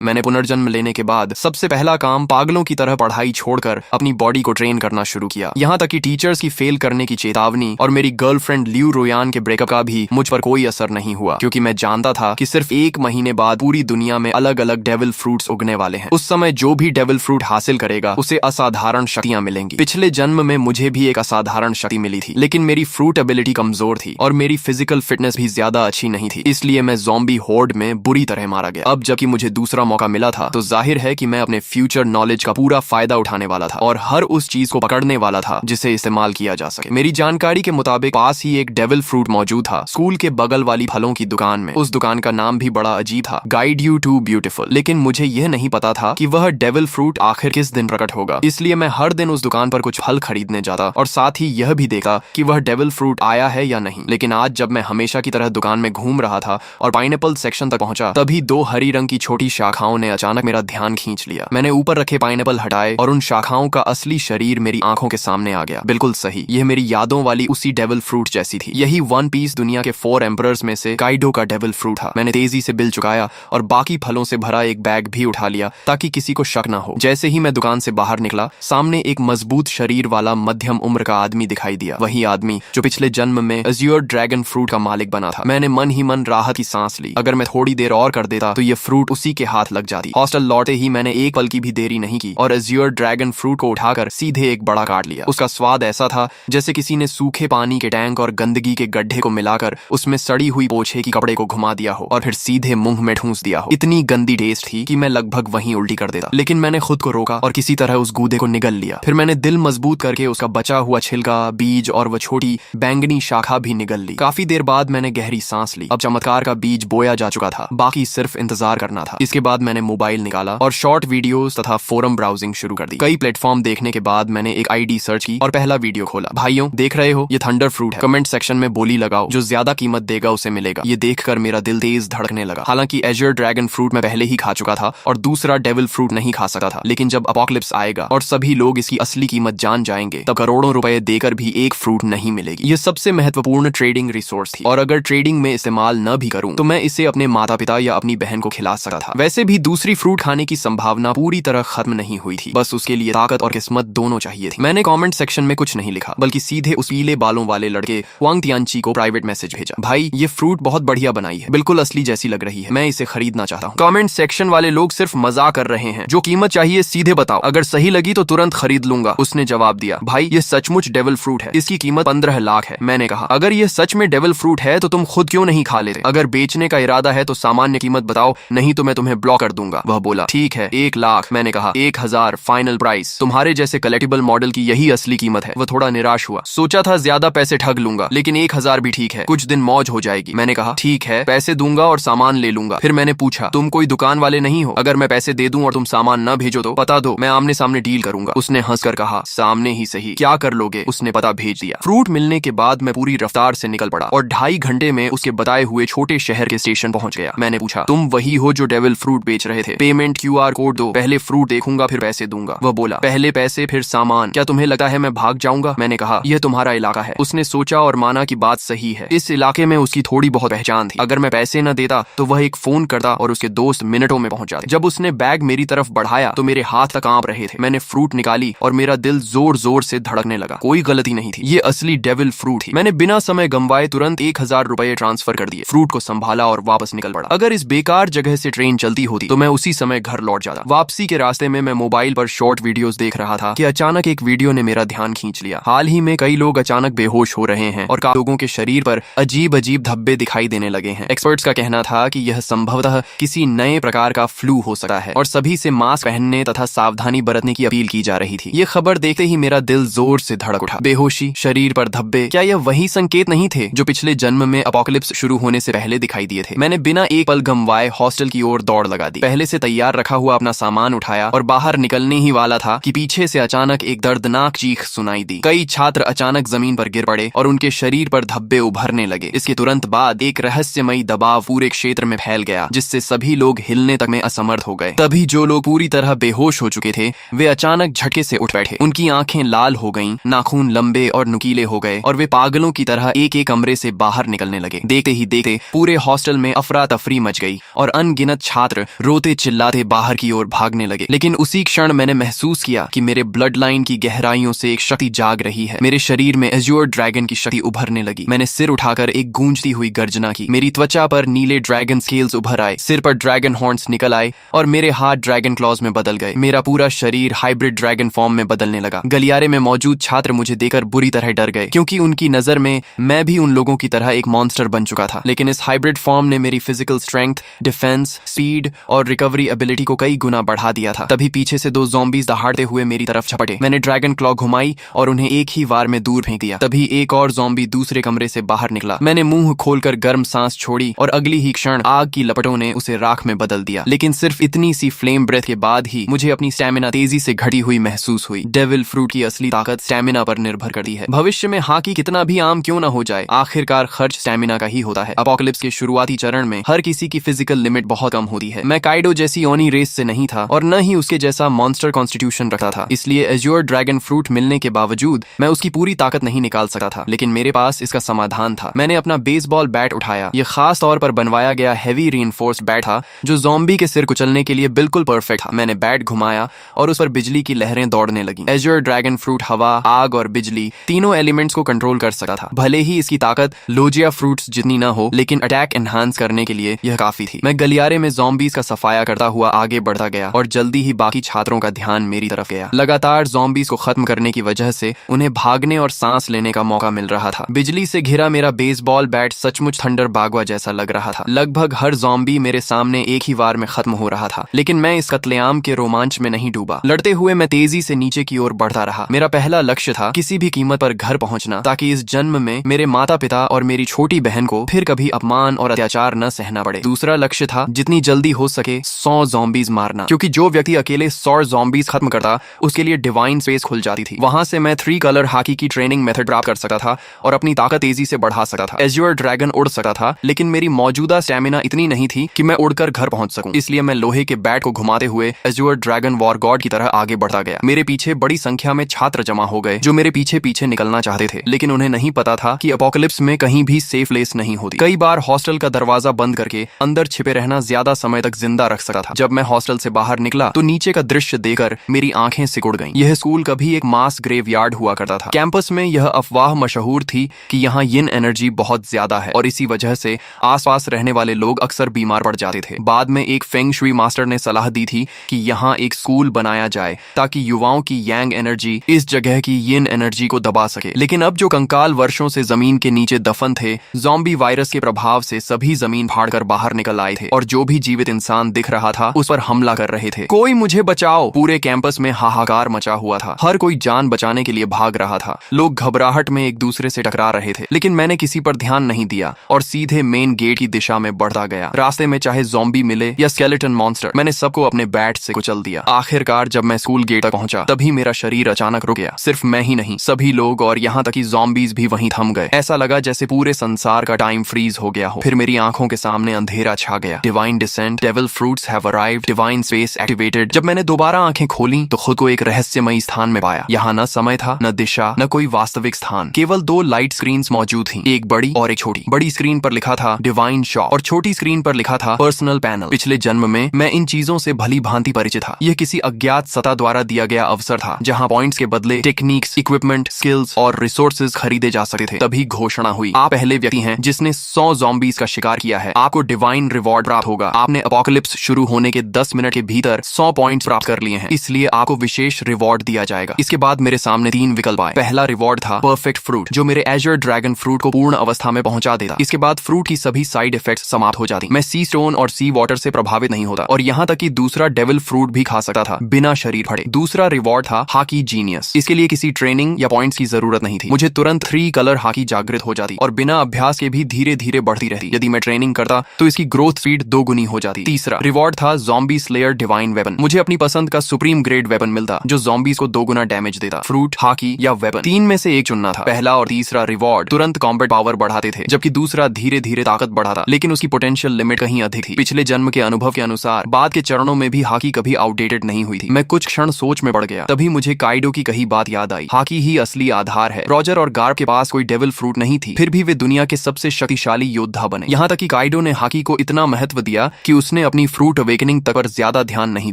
मैंने पुनर्जन्म लेने के बाद सबसे पहला काम पागलों की तरह पढ़ाई छोड़कर अपनी बॉडी को ट्रेन करना शुरू किया। यहाँ तक कि टीचर्स की फेल करने की चेतावनी और मेरी गर्लफ्रेंड लियू रोयान के ब्रेकअप का भी मुझ पर कोई असर नहीं हुआ, क्योंकि मैं जानता था कि सिर्फ 1 महीने बाद पूरी दुनिया में अलग अलग डेविल फ्रूट्स उगने वाले हैं। उस समय जो भी डेविल फ्रूट हासिल करेगा उसे असाधारण शक्तियां मिलेंगी। पिछले जन्म में मुझे भी एक असाधारण शक्ति मिली थी, लेकिन मेरी फ्रूट एबिलिटी कमजोर थी और मेरी फिजिकल फिटनेस भी ज्यादा अच्छी नहीं थी, इसलिए मैं ज़ॉम्बी होर्ड में बुरी तरह मारा गया। अब जबकि मुझे दूसरा मौका मिला था तो जाहिर है कि मैं अपने फ्यूचर नॉलेज का पूरा फायदा उठाने वाला था और हर उस चीज को पकड़ने वाला था जिसे इस्तेमाल किया जा सके। मेरी जानकारी के मुताबिक पास ही एक डेविल फ्रूट मौजूद था, स्कूल के बगल वाली फलों की दुकान में। उस दुकान का नाम भी बड़ा अजीब था, गाइड यू टू ब्यूटीफुल। लेकिन मुझे यह नहीं पता था कि वह डेविल फ्रूट आखिर किस दिन प्रकट होगा, इसलिए मैं हर दिन उस दुकान पर कुछ फल खरीदने जाता और साथ ही यह भी देखा कि वह डेविल फ्रूट आया है या नहीं। लेकिन आज जब मैं हमेशा की तरह दुकान में घूम रहा था और पाइनएप्पल सेक्शन तक पहुंचा, तभी 2 हरी रंग की छोटी शाखाओं ने अचानक मेरा ध्यान खींच लिया। मैंने ऊपर रखे पाइनएप्पल हटाए और उन शाखाओं का असली शरीर मेरी आंखों के सामने आ गया। बिल्कुल सही, यह मेरी यादों वाली उसी डेविल फ्रूट जैसी थी। यही वन पीस दुनिया के 4 एम्परर्स में से काइडो का डेविल फ्रूट था। मैंने तेजी से बिल चुकाया और बाकी फलों से भरा एक बैग भी उठा लिया ताकि किसी को शक ना हो। जैसे ही मैं दुकान से बाहर निकला, सामने एक मजबूत शरीर वाला मध्यम उम्र का आदमी दिखाई दिया, वही आदमी जो पिछले जन्म में अज़्योर ड्रैगन फ्रूट का मालिक बना था। मैंने मन ही मन राहत की सांस ली। अगर मैं थोड़ी देर और कर देता तो ये फ्रूट उसी के हाथ लग जाती। हॉस्टल लौटे ही मैंने एक पल की भी देरी नहीं की और अज़्योर ड्रैगन फ्रूट को उठाकर सीधे एक बड़ा काट लिया। उसका स्वाद ऐसा था जैसे किसी ने सूखे पानी के टैंक और गंदगी के गड्ढे को मिलाकर उसमें सड़ी हुई पोछे की कपड़े को घुमा दिया हो और फिर सीधे मुंह में ठूंस दिया हो। इतनी गंदी टेस्ट थी कि मैं लगभग वहीं उल्टी कर देता, लेकिन मैंने खुद को रोका और किसी तरह उस गूदे को निगल लिया। फिर मैंने दिल मजबूत करके उसका बचा हुआ छिलका, बीज और वह छोटी बैंगनी शाखा भी निगल ली। काफी देर बाद मैंने गहरी सांस ली। अब चमत्कार का बीज बोया जा चुका था, बाकी सिर्फ इंतजार करना था। इसके बाद मैंने मोबाइल निकाला और शॉर्ट वीडियोस तथा फोरम ब्राउजिंग शुरू कर दी। कई प्लेटफॉर्म देखने के बाद मैंने एक आईडी सर्च की और पहला वीडियो खोला। भाइयों, देख रहे हो, ये थंडर फ्रूट है। कमेंट सेक्शन में बोली लगाओ, जो ज्यादा कीमत देगा उसे मिलेगा। ये देखकर मेरा दिल तेज धड़कने लगा। हालांकि अज़्योर ड्रैगन फ्रूट मैं पहले ही खा चुका था और दूसरा डेविल फ्रूट नहीं खा सकता था, लेकिन जब अपोकलिप्स आएगा और सभी लोग इसकी असली कीमत जान जाएंगे, तब करोड़ों रुपए देकर भी एक फ्रूट नहीं मिलेगी। ये सबसे महत्वपूर्ण ट्रेडिंग रिसोर्स थी और अगर ट्रेडिंग में इस्तेमाल न भी करूं तो मैं इसे अपने माता पिता या अपनी बहन को खिला सकता था। वैसे भी दूसरी फ्रूट खाने की संभावना पूरी तरह खत्म नहीं हुई थी, बस उसके लिए ताकत और किस्मत दोनों चाहिए थी। मैंने कमेंट सेक्शन में कुछ नहीं लिखा, बल्कि सीधे उस पीले बालों वाले लड़के वांग तियानची को प्राइवेट मैसेज भेजा। भाई, ये फ्रूट बहुत बढ़िया बनाई है, बिल्कुल असली जैसी लग रही है, मैं इसे खरीदना चाहता हूँ। कमेंट सेक्शन वाले लोग सिर्फ मजाक कर रहे हैं, जो कीमत चाहिए सीधे बताओ, अगर सही लगी तो तुरंत खरीद लूंगा। उसने जवाब दिया, भाई ये सचमुच डेविल फ्रूट है, इसकी कीमत 15 लाख है। मैंने कहा, अगर ये सच में डेविल फ्रूट है तो तुम खुद क्यों नहीं खा लेते? अगर बेचने का इरादा है तो सामान्य कीमत बताओ, नहीं तो मैं तुम्हें ब्लॉक कर दूंगा। वह बोला, ठीक है 1 लाख। मैंने कहा 1000 फाइनल प्राइस। तुम्हारे जैसे कलेक्टिबल मॉडल की यही असली कीमत है। वह थोड़ा निराश हुआ, सोचा था ज्यादा पैसे ठग लूंगा, लेकिन 1000 भी ठीक है, कुछ दिन मौज हो जाएगी। मैंने कहा, ठीक है, पैसे दूंगा और सामान ले लूंगा। फिर मैंने पूछा, तुम कोई दुकान वाले नहीं हो? अगर मैं पैसे दे दूं और तुम सामान न भेजो तो बता दो, मैं आमने सामने डील करूंगा। उसने हंसकर कहा, सामने ही सही, क्या कर लोगे? उसने पता भेज दिया। फ्रूट मिलने के बाद मैं पूरी रफ्तार से निकल पड़ा और 2.5 घंटे में उसके बताए हुए छोटे शहर के स्टेशन पहुंच गया। मैंने पूछा, तुम वही हो जो डेविल फ्रूट बेच रहे थे? पेमेंट QR कोड दो, पहले फ्रूट देखूंगा फिर पैसे दूंगा। वह बोला, पहले पैसे फिर सामान। क्या तुम्हें लगता है मैं भाग जाऊंगा? मैंने कहा, यह तुम्हारा इलाका है। उसने सोचा और माना कि बात सही है, इस इलाके में उसकी थोड़ी बहुत पहचान थी। अगर मैं पैसे न देता तो वह एक फोन करता और उसके दोस्त मिनटों में पहुंच जाते। जब उसने बैग मेरी तरफ बढ़ाया तो मेरे हाथ तक कांप रहे थे। मैंने फ्रूट निकाली और मेरा दिल जोर जोर से धड़कने लगा। कोई गलती नहीं थी, ये असली डेविल फ्रूट थी। मैंने बिना समय गंवाए तुरंत 1000 रुपए ट्रांसफर कर दिए, फ्रूट को संभाला और वापस निकल पड़ा। अगर इस बेकार जगह से ट्रेन चलती होती तो मैं उसी समय घर लौट जाता। वापसी के रास्ते में मैं मोबाइल पर शॉर्ट वीडियोस देख रहा था कि अचानक एक वीडियो ने मेरा ध्यान खींच लिया। हाल ही में कई लोग अचानक बेहोश हो रहे हैं और लोगों के शरीर पर अजीब अजीब धब्बे दिखाई देने लगे हैं। एक्सपर्ट्स का कहना था कि यह संभवतः किसी नए प्रकार का फ्लू हो सकता है और सभी से मास्क पहनने तथा सावधानी बरतने की अपील की जा रही थी। ये खबर देखते ही मेरा दिल जोर से धड़क उठा। बेहोशी, शरीर पर धब्बे, क्या यह वही संकेत नहीं थे जो पिछले जन्म में अपोकलिप्स शुरू होने से पहले दिखाई दिए थे? मैंने बिना एक पल गंवाए हॉस्टल की ओर दौड़ लगा दी। पहले से तैयार रखा हुआ अपना सामान उठाया और बाहर निकलने ही वाला था कि पीछे से अचानक एक दर्दनाक चीख सुनाई दी। कई छात्र अचानक जमीन पर गिर पड़े और उनके शरीर पर धब्बे उभरने लगे। इसके तुरंत बाद एक रहस्यमयी दबाव पूरे क्षेत्र में फैल गया, जिससे सभी लोग हिलने तक में असमर्थ हो गए। तभी जो लोग पूरी तरह बेहोश हो चुके थे वे अचानक झटके से उठ बैठे। उनकी आंखें लाल हो गईं, नाखून लंबे और नुकीले हो गए और वे पागलों की तरह एक एक कमरे से बाहर निकलने लगे। देखते ही देखते पूरे हॉस्टल में अफरा तफरी मच गई और अनगिनत छात्र रोते चिल्लाते बाहर की ओर भागने लगे। लेकिन उसी क्षण मैंने महसूस किया कि मेरे ब्लड लाइन की गहराइयों से एक शक्ति जाग रही है। मेरे शरीर में एज्योर ड्रैगन की शक्ति उभरने लगी। मैंने सिर उठाकर एक गूंजती हुई गर्जना की। मेरी त्वचा पर नीले ड्रैगन स्केल्स उभर आए, सिर पर ड्रैगन हॉर्न्स निकल आए और मेरे हाथ ड्रैगन क्लॉज में बदल गए। मेरा पूरा शरीर हाइब्रिड ड्रैगन फॉर्म में बदलने लगा। गलियारे में मौजूद छात्र मुझे देखकर बुरी तरह डर गए, क्योंकि उनकी नजर में मैं भी उन लोगों की तरह एक मॉन्स्टर बन चुका था। लेकिन इस हाइब्रिड फॉर्म ने मेरी फिजिकल स्ट्रेंथ, डिफेंस, स्पीड और रिकवरी एबिलिटी को कई गुना बढ़ा दिया था। तभी पीछे से 2 ज़ॉम्बीज दहाड़ते हुए मेरी तरफ झपटे। मैंने ड्रैगन क्लॉ घुमाई और उन्हें एक ही वार में दूर फेंक दिया। तभी एक और ज़ॉम्बी दूसरे कमरे से बाहर निकला। मैंने मुंह खोलकर गर्म सांस छोड़ी और अगली ही क्षण आग की लपटों ने उसे राख में बदल दिया। लेकिन सिर्फ इतनी सी फ्लेम ब्रेथ के बाद ही मुझे अपनी स्टैमिना तेजी से घटी हुई महसूस हुई। डेविल फ्रूट की असली ताकत स्टैमिना पर निर्भर करती है। भविष्य में हाकी कितना भी आम क्यों ना हो जाए, आखिरकार खर्च स्टैमिना का ही होता है। अपोकलिप्स के शुरुआती चरण में हर किसी की फिजिकल लिमिट बहुत कम होती है। मैं काइडो जैसी ओनी रेस से नहीं था और न ही उसके जैसा मॉन्स्टर कॉन्स्टिट्यूशन रखता था। इसलिए एज्योर ड्रैगन फ्रूट मिलने के बावजूद मैं उसकी पूरी ताकत नहीं निकाल सकता था। लेकिन मेरे पास इसका समाधान था। मैंने अपना बेसबॉल बैट उठाया। यह खास तौर पर बनवाया गया हैवी रीइंफोर्स्ड बैट था, जो ज़ॉम्बी के सिर कुचलने के लिए बिल्कुल परफेक्ट था। मैंने बैट घुमाया और उस पर बिजली की लहरें दौड़ने लगी। एज्योर ड्रैगन फ्रूट हवा, आग और बिजली तीनों एलिमेंट्स को कंट्रोल कर सकता था। भले ही इसकी ताकत लोजिया फ्रूट्स जितनी ना हो, लेकिन अटैक एनहांस करने के लिए यह काफी थी। मैं गलियारे में ज़ॉम्बीज का सफाया करता हुआ आगे बढ़ता गया और जल्दी ही बाकी छात्रों का ध्यान मेरी तरफ गया। लगातार ज़ॉम्बीज को खत्म करने की वजह से उन्हें भागने और सांस लेने का मौका मिल रहा था। बिजली से घिरा मेरा बेसबॉल बैट सचमुच थंडर बागवा जैसा लग रहा था। लगभग हर ज़ॉम्बी मेरे सामने एक ही वार में खत्म हो रहा था। लेकिन मैं इस कत्लेआम के रोमांच में नहीं डूबा। लड़ते हुए मैं तेजी से नीचे की ओर बढ़ता रहा। मेरा पहला लक्ष्य था किसी भी कीमत पर घर पहुंचना, ताकि इस जन्म में मेरे माता पिता और मेरी छोटी बहन को फिर कभी अपमान और अत्याचार न सहना पड़े। दूसरा लक्ष्य था जितनी जल्दी हो सके 100 ज़ॉम्बीज मारना, क्योंकि जो व्यक्ति अकेले 100 ज़ॉम्बीज खत्म करता उसके लिए डिवाइन स्पेस खुल जाती थी। वहां से मैं 3 कलर हाकी की ट्रेनिंग मेथड प्राप्त कर सकता था और अपनी ताकत तेजी से बढ़ा सकता था। एज्योर ड्रैगन उड़ सकता था, लेकिन मेरी मौजूदा स्टैमिना इतनी नहीं थी कि मैं उड़कर घर पहुंच सकूं। इसलिए मैं लोहे के बैट को घुमाते हुए एज्योर ड्रैगन वॉर गॉड की तरह आगे बढ़ता गया। मेरे पीछे बड़ी संख्या में छात्र जमा हो गए जो मेरे पीछे पीछे निकलना चाहते थे, लेकिन उन्हें नहीं पता था कि अपोकलिप्स में कहीं भी सेफ प्लेस नहीं होती। कई बार हॉस्टल का दरवाजा बंद करके अंदर छिपे रहना ज्यादा समय तक जिंदा रख सकता था। जब मैं हॉस्टल से बाहर निकला तो नीचे का दृश्य देखकर मेरी आंखें सिकुड़ गईं। यह स्कूल कभी एक मास ग्रेवयार्ड हुआ करता था। कैंपस में यह अफवाह मशहूर थी कि यहाँ यिन एनर्जी बहुत ज्यादा है और इसी वजह से आसपास रहने वाले लोग अक्सर बीमार पड़ जाते थे। बाद में एक फेंग शुई मास्टर ने सलाह दी थी कि यहाँ एक स्कूल बनाया जाए ताकि युवाओं की यांग एनर्जी इस जगह की यिन एनर्जी को दबा सके। लेकिन अब जो कंकाल वर्षों से जमीन के नीचे दफन थे, ज़ॉम्बी वायरस के प्रभाव से सभी जमीन फाड़कर बाहर निकल आए थे और जो भी जीवित इंसान दिख रहा था उस पर हमला कर रहे थे। कोई मुझे बचाओ! पूरे कैंपस में हाहाकार मचा हुआ था। हर कोई जान बचाने के लिए भाग रहा था। लोग घबराहट में एक दूसरे से टकरा रहे थे, लेकिन मैंने किसी पर ध्यान नहीं दिया और सीधे मेन गेट की दिशा में बढ़ता गया। रास्ते में चाहे ज़ॉम्बी मिले या स्केलेटन मॉन्स्टर, मैंने सबको अपने बैट से कुचल दिया। आखिरकार जब मैं स्कूल गेट तक पहुंचा तभी मेरा शरीर अचानक रुक गया। सिर्फ मैं ही नहीं, सभी लोग और यहाँ तक कि ज़ॉम्बीज भी वहीं थम गए। ऐसा लगा जैसे पूरे संसार का टाइम फ्रीज हो गया हो। फिर मेरी आंखों के सामने अंधेरा छा गया। Divine descent, devil fruits have arrived, divine space activated. जब मैंने दोबारा आंखें खोली तो खुद को एक रहस्यमयी स्थान में पाया। यहाँ न समय था, न दिशा, न कोई वास्तविक स्थान। केवल 2 लाइट स्क्रीन्स मौजूद थी, एक बड़ी और एक छोटी। बड़ी स्क्रीन पर लिखा था डिवाइन शॉप और छोटी स्क्रीन पर लिखा था पर्सनल पैनल। पिछले जन्म में मैं इन चीजों से भली भांति परिचित था। यह किसी अज्ञात सत्ता द्वारा दिया गया अवसर था जहाँ पॉइंट्स के बदले टेक्निक्स, इक्विपमेंट, स्किल्स और रिसोर्सेज खरीदे जा सकते थे। तभी घोषणा हुई, आप पहले व्यक्ति हैं जिसने 100 ज़ॉम्बीज का शिकार किया है। आपको डिवाइन रिवॉर्ड प्राप्त होगा। आपने अपोकलिप्स शुरू होने के 10 मिनट के भीतर 100 पॉइंट्स प्राप्त कर लिए हैं, इसलिए आपको विशेष रिवॉर्ड दिया जाएगा। इसके बाद मेरे सामने 3 विकल्प आए। पहला रिवॉर्ड था परफेक्ट फ्रूट, जो मेरे एज्योर ड्रैगन फ्रूट को पूर्ण अवस्था में पहुंचा देता। इसके बाद फ्रूट की सभी साइड इफेक्ट्स समाप्त हो जाती। मैं सी स्टोन और सी वाटर से प्रभावित नहीं होता और यहाँ तक कि दूसरा डेविल फ्रूट भी खा सकता था बिना शरीर फटे। दूसरा रिवॉर्ड था हाकी जीनियस। इसके लिए किसी ट्रेनिंग या पॉइंट्स की जरूरत नहीं थी। मुझे तुरंत 3 कलर हाकी जागृत हो जाती और बिना अभ्यास के भी धीरे धीरे बढ़ती रहती। यदि मैं ट्रेनिंग करता तो इसकी ग्रोथ स्पीड 2 गुनी हो जाती। तीसरा रिवॉर्ड था ज़ॉम्बी स्लेयर डिवाइन वेपन। मुझे अपनी पसंद का सुप्रीम ग्रेड वेपन मिलता जो ज़ॉम्बीज को 2 गुना डैमेज देता। फ्रूट, हाकी या वेपन, 3 में से एक चुनना था। पहला और तीसरा रिवॉर्ड तुरंत कॉम्बैट पावर बढ़ाते थे, जबकि दूसरा धीरे धीरे ताकत बढ़ाता, लेकिन उसकी पोटेंशियल लिमिट कहीं अधिक थी। पिछले जन्म के अनुभव के अनुसार बाद के चरणों में भी हाकी कभी आउटडेटेड नहीं हुई थी। मैं कुछ क्षण सोच में पड़ गया। तभी मुझे काइडो की कही बात याद आई, हाकी ही असली आधार है। रॉजर और गार्ब के पास कोई डेविल फ्रूट नहीं थी, फिर भी वे दुनिया के सबसे शक्तिशाली योद्धा बने। यहाँ तक कि काइडो ने हाकी को इतना महत्व दिया कि उसने उसने अपनी फ्रूट अवेकनिंग तक पर ज्यादा ध्यान नहीं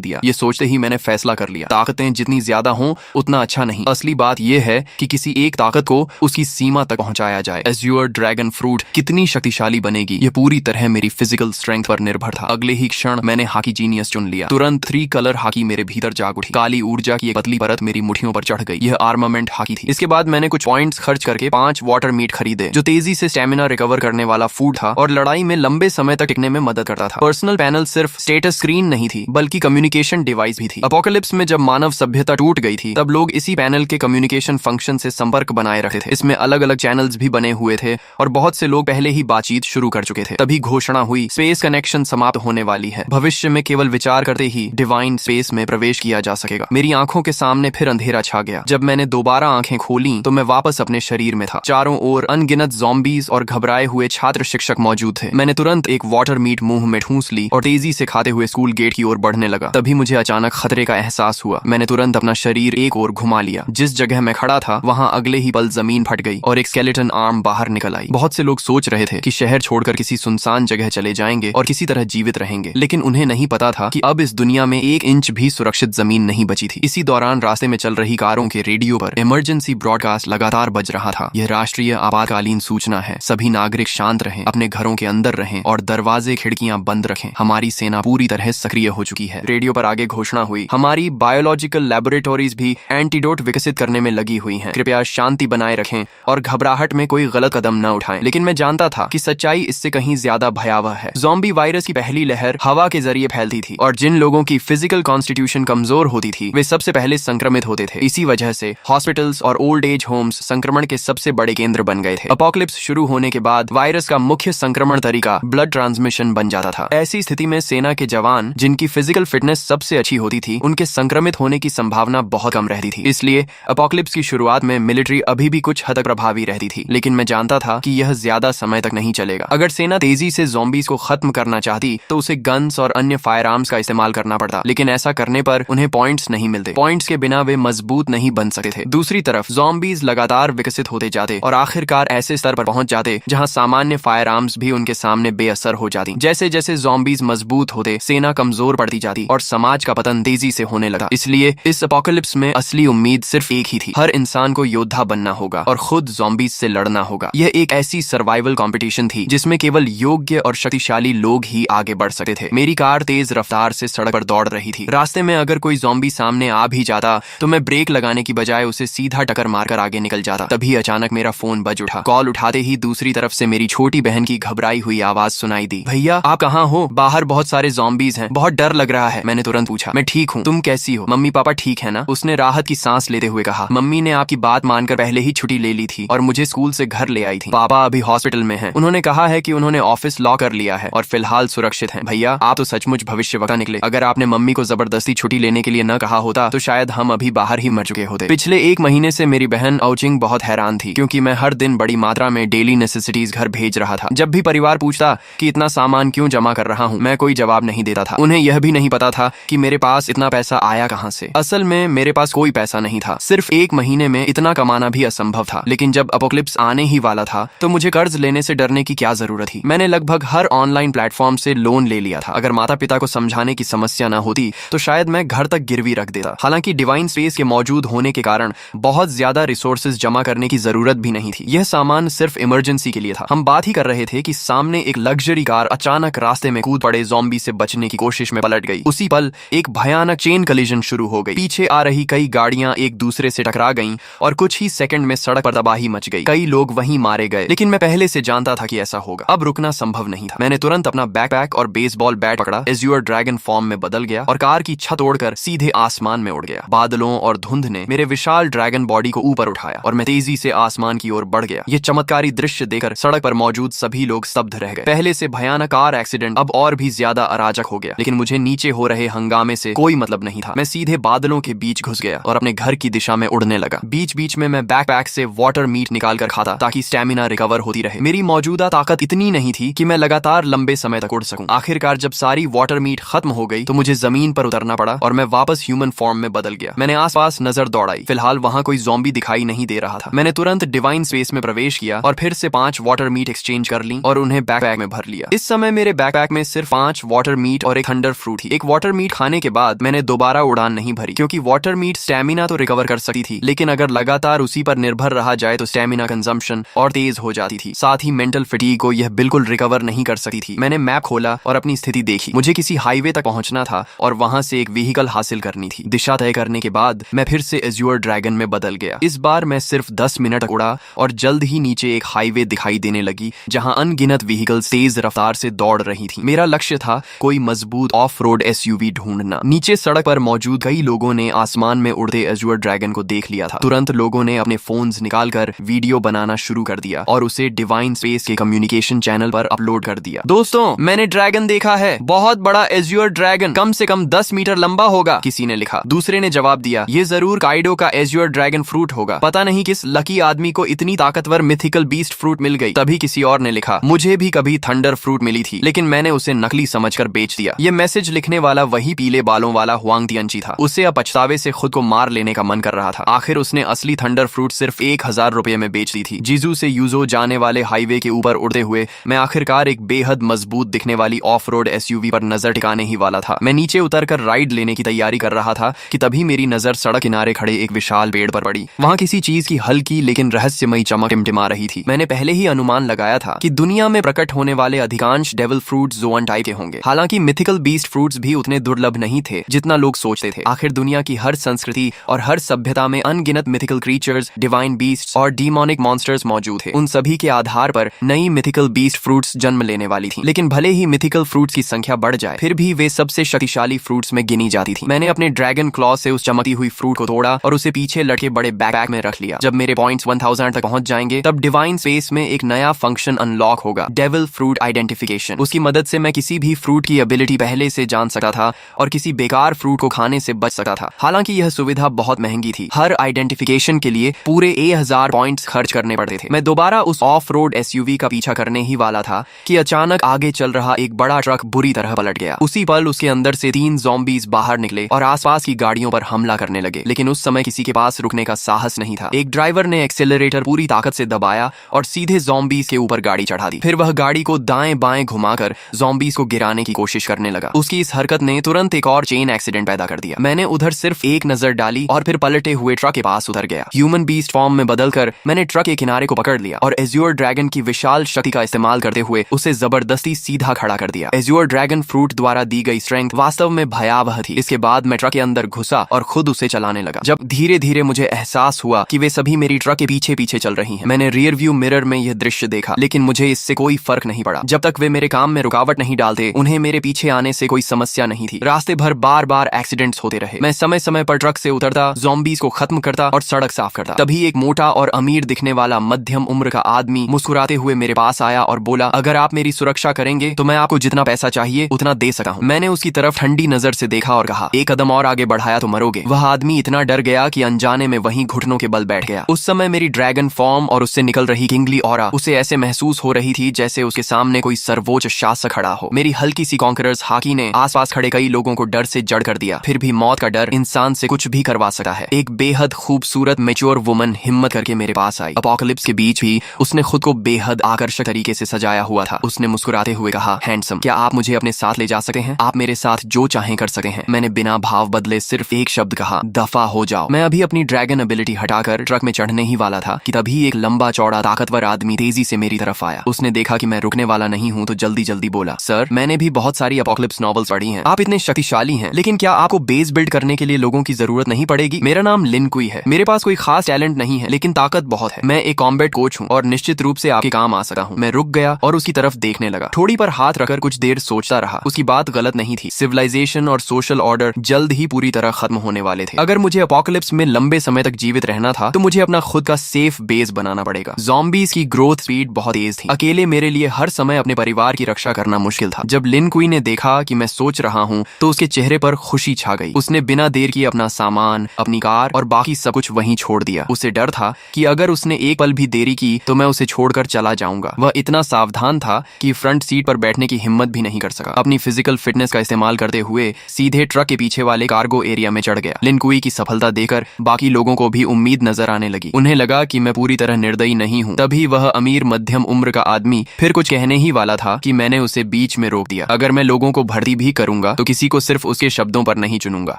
दिया। ये सोचते ही मैंने फैसला कर लिया, ताकतें जितनी ज्यादा हों उतना अच्छा नहीं। असली बात यह है कि किसी एक ताकत को उसकी सीमा तक पहुंचाया जाए। एज्योर ड्रैगन फ्रूट कितनी शक्तिशाली बनेगी, ये पूरी तरह मेरी फिजिकल स्ट्रेंथ पर निर्भर था। अगले ही क्षण मैंने हाकी जीनियस चुन लिया। तुरंत 3 कलर हाकी मेरे भीतर जाग उठी। काली ऊर्जा की एक पतली परत मेरी मुट्ठियों पर चढ़ गई। यह आर्मामेंट हाकी थी। इसके बाद मैंने कुछ पॉइंट्स खर्च करके 5 वाटर मीट खरीदे, जो तेजी से स्टेमिना रिकवर करने वाला फूड था और लड़ाई में लंबे समय तक टिकने में मदद करता था। पर्सनल पैनल सिर्फ स्टेटस स्क्रीन नहीं थी, बल्कि कम्युनिकेशन डिवाइस भी थी। अपोकलिप्स में जब मानव सभ्यता टूट गई थी, तब लोग इसी पैनल के कम्युनिकेशन फंक्शन से संपर्क बनाए रखते थे। इसमें अलग अलग चैनल्स भी बने हुए थे और बहुत से लोग पहले ही बातचीत शुरू कर चुके थे। तभी घोषणा हुई, स्पेस कनेक्शन समाप्त होने वाली है। भविष्य में केवल विचार करते ही डिवाइन स्पेस में प्रवेश किया जा सकेगा। मेरी आंखों के सामने फिर अंधेरा छा गया। जब मैंने दोबारा आंखें खोली तो मैं वापस अपने शरीर में था। चारों ओर अनगिनत ज़ॉम्बीज और घबराए हुए छात्र शिक्षक मौजूद थे। मैंने तुरंत एक वाटर मीट मुंह में ठूंस ली और तेजी से खाते हुए स्कूल गेट की ओर बढ़ने लगा। तभी मुझे अचानक खतरे का एहसास हुआ। मैंने तुरंत अपना शरीर एक ओर घुमा लिया। जिस जगह मैं खड़ा था वहां अगले ही पल जमीन फट गई और एक स्केलेटन आर्म बाहर निकल आई। बहुत से लोग सोच रहे थे कि शहर छोड़कर किसी सुनसान जगह चले जाएंगे और किसी तरह जीवित रहेंगे, लेकिन उन्हें नहीं पता था कि अब इस दुनिया में 1 इंच भी सुरक्षित जमीन नहीं बची थी। इसी दौरान रास्ते में चल रही कारों के रेडियो पर इमरजेंसी ब्रॉडकास्ट लगातार बज रहा था। यह राष्ट्रीय आपातकालीन सूचना है। सभी नागरिक शांत रहें, अपने घरों के अंदर रहें और दरवाजे खिड़कियां बंद रखें। हमारी सेना पूरी तरह सक्रिय हो चुकी है। रेडियो पर आगे घोषणा हुई, हमारी बायोलॉजिकल लैबोरेटरीज भी एंटीडोट विकसित करने में लगी हुई हैं। कृपया शांति बनाए रखें और घबराहट में कोई गलत कदम न उठाएं। लेकिन मैं जानता था कि सच्चाई इससे कहीं ज्यादा भयावह है। ज़ॉम्बी वायरस की पहली लहर हवा के जरिए फैलती थी और जिन लोगों की फिजिकल कॉन्स्टिट्यूशन कमजोर होती थी वे सबसे पहले संक्रमित होते थे। इसी वजह से हॉस्पिटल्स और ओल्ड एज होम्स संक्रमण के सबसे बड़े केंद्र बन गए थे। अपोकलिप्स शुरू होने के बाद वायरस का मुख्य संक्रमण तरीका ब्लड ट्रांसमिशन बन जाता था। ऐसी स्थिति में सेना के जवान, जिनकी फिजिकल फिटनेस सबसे अच्छी होती थी, उनके संक्रमित होने की संभावना बहुत कम रहती थी। इसलिए अपोकलिप्स की शुरुआत में मिलिट्री अभी भी कुछ हद तक प्रभावी रहती थी, लेकिन मैं जानता था कि यह ज्यादा समय तक नहीं चलेगा। अगर सेना तेजी से ज़ॉम्बीज को खत्म करना चाहती तो उसे गन्स और अन्य फायर आर्म्स का इस्तेमाल करना पड़ता, लेकिन ऐसा करने पर उन्हें पॉइंट्स नहीं मिलते। पॉइंट्स के बिना वे मजबूत नहीं बन सकते थे। दूसरी तरफ ज़ॉम्बीज लगातार विकसित होते जाते और आखिरकार ऐसे स्तर पर पहुंच जाते जहां सामान्य फायर आर्म्स भी उनके सामने बेअसर हो जाती। जैसे जैसे ज़ॉम्बीज मजबूत होते, सेना कमजोर पड़ती जाती और समाज का पतन तेजी से होने लगा। इसलिए इस अपोकलिप्स में असली उम्मीद सिर्फ एक ही थी, हर इंसान को योद्धा बनना होगा और खुद ज़ॉम्बीज से लड़ना होगा। यह एक ऐसी सर्वाइवल कंपटीशन थी जिसमें केवल योग्य और शक्तिशाली लोग ही आगे बढ़ सकते थे। मेरी कार तेज रफ्तार से सड़क पर दौड़ रही थी। रास्ते में अगर कोई ज़ॉम्बी सामने आ भी जाता तो मैं ब्रेक लगाने की बजाय उसे सीधा टक्कर मारकर आगे निकल जाता। तभी अचानक मेरा फोन बज उठा। कॉल उठाते ही दूसरी तरफ से मेरी छोटी बहन की घबराई हुई आवाज सुनाई दी, भैया आप कहाँ हो? बाहर बहुत सारे ज़ॉम्बीज हैं, बहुत डर लग रहा है। मैंने तुरंत पूछा, मैं ठीक हूँ, तुम कैसी हो? मम्मी पापा ठीक है ना? उसने राहत की सांस लेते हुए कहा, मम्मी ने आपकी बात मानकर पहले ही छुट्टी ले ली थी और मुझे स्कूल से घर ले आई थी। पापा अभी हॉस्पिटल में हैं। उन्होंने कहा है कि उन्होंने ऑफिस लॉक कर लिया है और फिलहाल सुरक्षित हैं। भैया आप तो सचमुच भविष्यवक्ता निकले। अगर आपने मम्मी को जबरदस्ती छुट्टी लेने के लिए न कहा होता तो शायद हम अभी बाहर ही मर चुके होते। पिछले 1 महीने से मेरी बहन औचिंग बहुत हैरान थी, क्योंकि मैं हर दिन बड़ी मात्रा में डेली नेसेसिटीज घर भेज रहा था। जब भी परिवार पूछता कि इतना सामान क्यों जमा कर रहा हूँ, मैं कोई जवाब नहीं देता था। उन्हें यह भी नहीं पता था कि मेरे पास इतना पैसा आया कहाँ से। असल में मेरे पास कोई पैसा नहीं था। सिर्फ 1 महीने में इतना कमाना भी असंभव था। लेकिन जब अपोकलिप्स आने ही वाला था तो मुझे कर्ज लेने से डरने की क्या जरूरत थी। मैंने लगभग हर ऑनलाइन प्लेटफॉर्म से लोन ले लिया था। अगर माता पिता को समझाने की समस्या न होती तो शायद मैं घर तक गिरवी रख देता। हालांकि डिवाइन स्पेस के मौजूद होने के कारण बहुत ज्यादा रिसोर्सेज जमा करने की जरूरत भी नहीं थी। यह सामान सिर्फ इमरजेंसी के लिए था। हम बात ही कर रहे थे कि सामने एक लग्जरी कार अचानक रास्ते में कूद पड़े ज़ॉम्बी से बचने की कोशिश में पलट गई। उसी पल एक भयानक चेन कलिजन शुरू हो गई। पीछे आ रही कई गाड़ियां एक दूसरे से टकरा गईं और कुछ ही सेकंड में सड़क पर तबाही मच गई। कई लोग वहीं मारे गए, लेकिन मैं पहले से जानता था कि ऐसा होगा। अब रुकना संभव नहीं था। मैंने तुरंत अपना बैकपैक और बेसबॉल बैट पकड़ा, एज्योर ड्रैगन फॉर्म में बदल गया और कार की छत तोड़कर सीधे आसमान में उड़ गया। बादलों और धुंध ने मेरे विशाल ड्रैगन बॉडी को ऊपर उठाया और मैं तेजी से आसमान की ओर बढ़ गया। यह चमत्कारी दृश्य देखकर सड़क पर मौजूद सभी लोग स्तब्ध रह गए। पहले से भयानक कार एक्सीडेंट अब और भी ज्यादा अराजक हो गया, लेकिन मुझे नीचे हो रहे हंगामे से कोई मतलब नहीं था। मैं सीधे बादलों के बीच घुस गया और अपने घर की दिशा में उड़ने लगा। बीच बीच में मैं बैकपैक से वाटर मीट निकाल कर खाता ताकि स्टेमिना रिकवर होती रहे। मेरी मौजूदा ताकत इतनी नहीं थी कि मैं लगातार लंबे समय तक उड़ सकूं। आखिरकार जब सारी वाटर मीट खत्म हो गई तो मुझे जमीन पर उतरना पड़ा और मैं वापस ह्यूमन फॉर्म में बदल गया। मैंने आसपास नजर दौड़ाई। फिलहाल वहां कोई ज़ॉम्बी दिखाई नहीं दे रहा था। मैंने तुरंत डिवाइन स्पेस में प्रवेश किया और फिर से 5 वाटर मीट एक्सचेंज कर ली और उन्हें बैकपैक में भर लिया। इस समय मेरे बैकपैक में सिर्फ 5 वाटर मीट और एक थंडर फ्रूट ही। एक वाटर मीट खाने के बाद मैंने दोबारा उड़ान नहीं भरी, क्योंकि वाटर मीट स्टेमिना तो रिकवर कर सकती थी, लेकिन अगर लगातार उसी पर निर्भर रहा जाए तो स्टेमिना कंजम्पशन और तेज हो जाती थी। साथ ही मेंटल फटीग को यह बिल्कुल रिकवर नहीं कर सकती थी। मैंने मैप खोला और अपनी स्थिति देखी। मुझे किसी हाईवे तक पहुंचना था और वहां से एक व्हीकल हासिल करनी थी। दिशा तय करने के बाद मैं फिर से एज्योर ड्रैगन में बदल गया। इस बार मैं सिर्फ 10 मिनट तक उड़ा और जल्द ही नीचे एक हाईवे दिखाई देने लगी, जहां अनगिनत व्हीकल्स तेज रफ्तार से दौड़ रही थी। मेरा लक्ष्य था कोई मजबूत ऑफ रोड एसयूवी ढूंढना। नीचे सड़क पर मौजूद कई लोगों ने आसमान में उड़ते एज्योर ड्रैगन को देख लिया था। तुरंत लोगों ने अपने फोन्स निकालकर वीडियो बनाना शुरू कर दिया और उसे डिवाइन स्पेस के कम्युनिकेशन चैनल पर अपलोड कर दिया। दोस्तों, मैंने ड्रैगन देखा है, बहुत बड़ा एज्योर ड्रैगन, कम से कम 10 मीटर लंबा होगा, किसी ने लिखा। दूसरे ने जवाब दिया, ये जरूर काइडो का एज्योर ड्रैगन फ्रूट होगा। पता नहीं किस लकी आदमी को इतनी ताकतवर मिथिकल बीस्ट फ्रूट मिल गई। तभी किसी और ने लिखा, मुझे भी कभी थंडर फ्रूट मिली थी, लेकिन मैंने उसे नकली समझकर बेच दिया। ये मैसेज लिखने वाला वही पीले बालों वाला हुआंग तियंची था। उसे अब पछतावे से खुद को मार लेने का मन कर रहा था। आखिर उसने असली थंडर फ्रूट सिर्फ 1000 रुपए में बेच दी थी। जीजू से यूजो जाने वाले हाईवे के ऊपर उड़ते हुए मैं आखिरकार एक बेहद मजबूत दिखने वाली ऑफ रोड एसयूवी पर नजर टिकाने ही वाला था। मैं नीचे उतरकर राइड लेने की तैयारी कर रहा था कि तभी मेरी नजर सड़क किनारे खड़े एक विशाल पेड़ पर पड़ी। वहां किसी चीज की हल्की लेकिन रहस्यमयी चमक टिमटिमा रही थी। मैंने पहले ही अनुमान लगाया था कि दुनिया में प्रकट होने वाले अधिकांश डेविल फ्रूट्स जोन टाइप के होंगे। हालांकि मिथिकल बीस्ट फ्रूट्स भी उतने दुर्लभ नहीं थे जितना लोग सोचते थे। आखिर दुनिया की हर संस्कृति और हर सभ्यता में अनगिनत मिथिकल क्रीचर्स, डिवाइन बीस्ट्स और डीमोनिक मॉन्स्टर्स मौजूद थे। उन सभी के आधार पर नई मिथिकल बीस्ट फ्रूट्स जन्म लेने वाली थी। लेकिन भले ही मिथिकल फ्रूट्स की संख्या बढ़ जाए, फिर भी वे सबसे शक्तिशाली फ्रूट्स में गिनी जाती थी। मैंने अपने ड्रैगन क्लॉ से उस चमकती हुई फ्रूट को तोड़ा और उसे पीछे लटके बड़े बैकपैक में रख लिया। जब मेरे पॉइंट्स 1000 तक पहुंच जाएंगे, तब डिवाइन स्पेस में एक नया फंक्शन अनलॉक होगा, डेविल फ्रूट आइडेंटिफिकेशन। उसकी मदद से मैं किसी भी फ्रूट की एबिलिटी पहले से जान सकता था और किसी बेकार फ्रूट को खाने से बच सकता था। हालांकि यह सुविधा बहुत महंगी थी। हर आइडेंटिफिकेशन के लिए पूरे 1000 पॉइंट्स खर्च करने पड़ते थे। मैं दोबारा उस ऑफ रोड एसयूवी का पीछा करने ही वाला था कि अचानक आगे चल रहा एक बड़ा ट्रक बुरी तरह पलट गया। उसी पल उसके अंदर से 3 ज़ॉम्बीज बाहर निकले और आसपास की गाड़ियों पर हमला करने लगे। लेकिन उस समय किसी के पास रुकने का साहस नहीं था। एक ड्राइवर ने एक्सेलरेटर पूरी ताकत से दबाया और सीधे ज़ॉम्बीज के ऊपर गाड़ी चढ़ा दी। फिर वह गाड़ी को दाएं बाएं घुमाकर ज़ॉम्बीज को गिराने की कोशिश करने लगा। उसकी इस हरकत ने तुरंत एक और चेन एक्सीडेंट पैदा कर दिया। मैंने उधर सिर्फ एक नजर डाली और फिर पलटे हुए ट्रक के पास उतर गया। ह्यूमन बीस्ट फॉर्म में बदलकर मैंने ट्रक के किनारे को पकड़ लिया और एज्योर ड्रैगन की विशाल शक्ति का इस्तेमाल करते हुए उसे जबरदस्ती सीधा खड़ा कर दिया। एज्योर ड्रैगन फ्रूट द्वारा दी गई स्ट्रेंथ वास्तव में भयावह थी। इसके बाद मैं ट्रक के अंदर घुसा और खुद उसे चलाने लगा। जब धीरे धीरे मुझे एहसास हुआ कि वे सभी मेरी ट्रक के पीछे पीछे चल रही हैं। मैंने रियर व्यू मिरर में यह दृश्य देखा, लेकिन मुझे इससे कोई फर्क नहीं पड़ा। जब तक वे मेरे काम में रुकावट नहीं डालते, उन्हें मेरे पीछे आने से कोई समस्या नहीं थी। रास्ते भर बार बार एक्सीडेंट्स होते रहे। मैं समय समय पर ट्रक से उतरता, ज़ॉम्बीज को खत्म करता और सड़क साफ करता। तभी एक मोटा और अमीर दिखने वाला मध्यम उम्र का आदमी मुस्कुराते हुए मेरे पास आया और बोला, अगर आप मेरी सुरक्षा करेंगे तो मैं आपको जितना पैसा चाहिए उतना दे सकता हूँ। मैंने उसकी तरफ ठंडी नजर से देखा और कहा, एक कदम और आगे बढ़ाया तो मरोगे। वह आदमी इतना डर गया कि अनजाने में वहीं घुटनों के बल बैठ गया। उस समय मेरी ड्रैगन फॉर्म और उससे निकल रही किंगली ऑरा उसे ऐसे महसूस हो रही थी जैसे उसके सामने कोई सर्वोच्च शासक खड़ा हो। मेरी हल्की सी कॉन्करर्स हाकी ने आसपास खड़े कई लोगों को डर से जड़ कर दिया। फिर भी मौत का डर इंसान से कुछ भी करवा सकता है। एक बेहद खूबसूरत मैच्योर वुमन हिम्मत करके मेरे पास आई। अपोकलिप्स के बीच भी उसने खुद को बेहद आकर्षक तरीके से सजाया हुआ था। उसने मुस्कुराते हुए कहा, हैंडसम, क्या आप मुझे अपने साथ ले जा सकते हैं? आप मेरे साथ जो चाहें कर सकते हैं। मैंने बिना भाव बदले सिर्फ एक शब्द कहा, दफा हो जाओ। मैं अभी अपनी ड्रैगन एबिलिटी हटाकर ट्रक में चढ़ने ही वाला था कि तभी एक लंबा चौड़ा ताकतवर आदमी तेजी से मेरी तरफ आया। उसने देखा कि मैं रुकने वाला नहीं हूँ तो जल्दी जल्दी बोला, सर, मैंने भी बहुत सारी अपोकलिप्स नॉवेल्स पढ़ी हैं। आप इतने शक्तिशाली हैं, लेकिन क्या आपको बेस बिल्ड करने के लिए लोगों की जरूरत नहीं पड़ेगी? मेरा नाम लिन कुई है। मेरे पास कोई खास टैलेंट नहीं है, लेकिन ताकत बहुत है। मैं एक कॉम्बैट कोच हूँ और निश्चित रूप से आपके काम आ सकता हूँ। मैं रुक गया और उसकी तरफ देखने लगा। थोड़ी पर हाथ रखकर कुछ देर सोचता रहा। उसकी बात गलत नहीं थी। सिविलाइजेशन और सोशल ऑर्डर जल्द ही पूरी तरह खत्म होने वाले थे। अगर मुझे अपोकलिप्स में लंबे समय तक जीवित रहना था तो मुझे अपना खुद का सेफ बेस बनाना पड़ेगा। ज़ॉम्बीज की ग्रोथ स्पीड बहुत तेज थी। अकेले मेरे लिए हर समय अपने परिवार की रक्षा करना मुश्किल था। जब लिन कुई ने देखा कि मैं सोच रहा हूँ तो उसके चेहरे पर खुशी छा गई। उसने बिना देर किए अपना सामान, अपनी कार और बाकी सब कुछ वहीं छोड़ दिया। उसे डर था कि अगर उसने एक पल भी देरी की तो मैं उसे छोड़कर चला जाऊंगा। वह इतना सावधान था कि फ्रंट सीट पर बैठने की हिम्मत भी नहीं कर सका। अपनी फिजिकल फिटनेस का इस्तेमाल करते हुए सीधे ट्रक के पीछे वाले कार्गो एरिया में चढ़ गया। लिन कुई की सफलता देखकर बाकी लोगों को भी उम्मीद नजर आने लगी। उन्हें लगा कि मैं पूरी तरह निर्दयी नहीं हूँ। तभी वह अमीर मध्यम उम्र का आदमी फिर कुछ कहने ही वाला था कि मैंने उसे बीच में रोक दिया। अगर मैं लोगों को भर्ती भी करूंगा तो किसी को सिर्फ उसके शब्दों पर नहीं चुनूंगा।